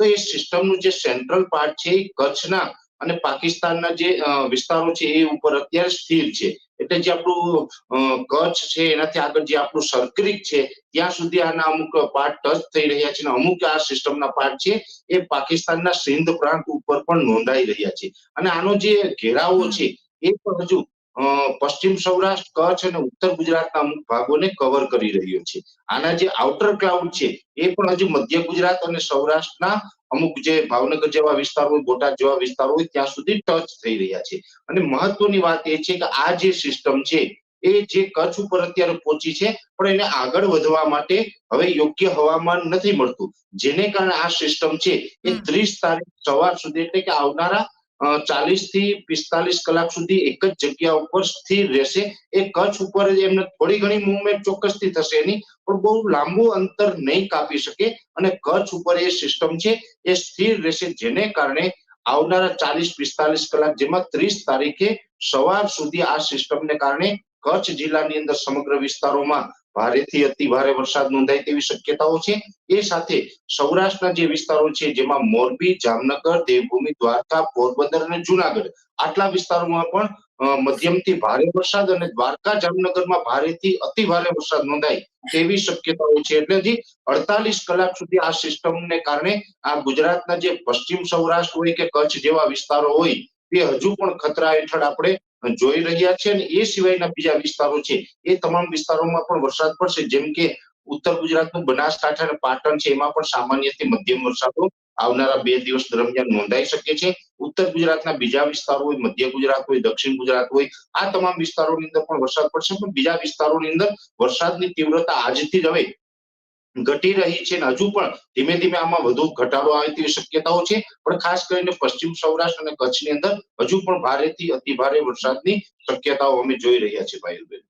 તો એ સિસ્ટમનું જે સેન્ટ્રલ પાર્ટ છે એ કચ્છના અને પાકિસ્તાનના જે વિસ્તારો છે એ ઉપર અત્યારે સ્થિર છે. એટલે જે આપણું કચ્છ છે એનાથી આગળ જે આપણું સરક્રિક છે ત્યાં સુધી આના અમુક પાર્ટ ટચ થઈ રહ્યા છે અને અમુક આ સિસ્ટમના પાર્ટ છે એ પાકિસ્તાનના સિંધ પ્રાંત ઉપર પણ નોંધાઈ રહ્યા છે. અને આનો જે ઘેરાવો છે એ પણ હજુ પશ્ચિમ સૌરાષ્ટ્ર, કચ્છ અને ઉત્તર ગુજરાતના અમુક ભાગોને કવર કરી રહ્યો છે. આના જે આઉટર ક્લાઉડ છે એ પણ હજુ મધ્ય ગુજરાત અને સૌરાષ્ટ્રના અમુક જે ભાવનગર જેવા વિસ્તારો, બોટાદ જેવા વિસ્તારો હોય ત્યાં સુધી ટચ થઈ રહ્યા છે. અને મહત્વની વાત એ છે કે આ જે સિસ્ટમ છે એ જે કચ્છ ઉપર અત્યારે પહોંચી છે, પણ એને આગળ વધવા માટે હવે યોગ્ય હવામાન નથી મળતું, જેને કારણે આ સિસ્ટમ છે એ 30 તારીખ સવાર સુધી એટલે કે આવનારા 40 થી 45 કલાક સુધી એક જ જગ્યા ઉપર સ્થિર રહેશે. એ કચ્છ ઉપર એમને થોડી ઘણી મુવમેન્ટ ચોક્કસથી થશે એની, પણ બહુ લાંબુ અંતર નહીં કાપી શકે અને કચ્છ ઉપર એ સિસ્ટમ છે એ સ્થિર રહેશે, જેને કારણે આવનારા 40-45 કલાક જેમાં 30 તારીખે સવાર સુધી આ સિસ્ટમને કારણે કચ્છ જિલ્લાની અંદર સમગ્ર વિસ્તારોમાં ભારેથી અતિ ભારે વરસાદ નોંધાય તેવી શક્યતાઓ છે. એ સાથે સૌરાષ્ટ્રના જે વિસ્તારો છે જેમાં મોરબી, જામનગર, દેવભૂમિ, દ્વારકા, પોરબંદર અને જુનાગઢ આટલા વિસ્તારોમાં પણ મધ્યમથી ભારે વરસાદ અને દ્વારકા, જામનગરમાં ભારેથી અતિ ભારે વરસાદ નોંધાય તેવી શક્યતાઓ છે. એટલે હજી 48 કલાક સુધી આ સિસ્ટમને કારણે આ ગુજરાતના જે પશ્ચિમ સૌરાષ્ટ્ર હોય કે કચ્છ જેવા વિસ્તારો હોય તે હજુ પણ ખતરા હેઠળ આપણે જોઈ રહ્યા છે. અને એ સિવાયના બીજા વિસ્તારો છે એ તમામ વિસ્તારોમાં પણ વરસાદ પડશે, જેમ કે ઉત્તર ગુજરાતનું બનાસકાંઠા અને પાટણ છે એમાં પણ સામાન્યથી મધ્યમ વરસાદો આવનારા 2 દિવસ દરમિયાન નોંધાઈ શકે છે. ઉત્તર ગુજરાતના બીજા વિસ્તારો હોય, મધ્ય ગુજરાત હોય, દક્ષિણ ગુજરાત હોય, આ તમામ વિસ્તારોની અંદર પણ વરસાદ પડશે, પણ બીજા વિસ્તારોની અંદર વરસાદની તીવ્રતા આજથી જ હવે ઘટી રહી છે અને હજુ પણ ધીમે ધીમે આમાં વધુ ઘટાડો આવે તેવી શક્યતાઓ છે. પણ ખાસ કરીને પશ્ચિમ સૌરાષ્ટ્ર અને કચ્છની અંદર હજુ પણ ભારેથી અતિ ભારે વરસાદની શક્યતાઓ અમે જોઈ રહ્યા છીએ ભાઈ.